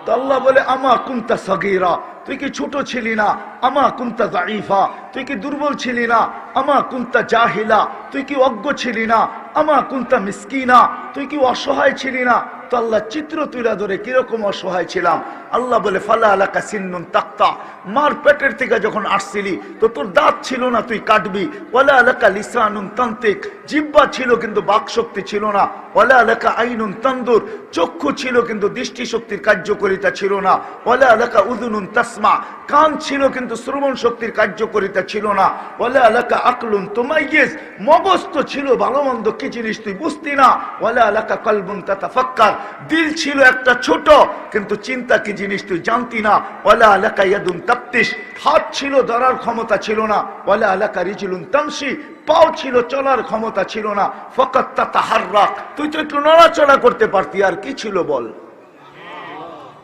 তো আল্লাহ বলে আমা কুনতা সাগীরা, তুই কি ছোট ছিলি না? আমা কুনতা যায়ীফা, তুই কি দুর্বল ছিলি না? আমা কুনতা জাহিলা, তুই কি অজ্ঞ ছিলি না? আমা কুনতা মিসকিনা, তুই কি অসহায় ছিলি না? তো আল্লাহ চিত্র তুলে ধরে কিরকম অসহায় ছিলাম। আল্লাহ বলে ফালা আলাকা সিন্নুন তাক্তা, মার পেটের থেকে যখন আসছিলি তো তোর দাঁত ছিল না, তুই কাটবি। ওয়ালা আলাকা লিসানুন তান্তিক, জিহ্বা ছিল কিন্তু বাক শক্তি ছিল না। ওয়ালা আলাকা আইনুন তানদুর, চক্ষু ছিল কিন্তু দৃষ্টি শক্তির কার্যকারিতা ছিল না। ওয়ালা আলাকা উযুনুন তাসমা, কান ছিল কিন্তু শ্রবণ শক্তির কার্যকারিতা ছিল না। ওয়ালা আলাকা আকলুন তুমাইয়িজ, মগজ তো ছিল, ভালো মন্দ কি জিনিস তুই বুঝতি না। ওয়ালা আলাকা কলবুন তাতাফাক্কার, দিল ছিল একটা ছোট কিন্তু চিন্তা কি জিনিস তুই জানতি না। ওয়ালা আলাকা ইয়াদুন তাফতিশ, হাত ছিল ধরার ক্ষমতা ছিল না। ওয়ালা আলাকা রিজলুন তামশি, পাও ছিল চলার ক্ষমতা ছিল না। ফাকাত তাতাহাররাক, তুই তো একটু নড়াচড়া করতে পারতি, আর কি ছিল বল।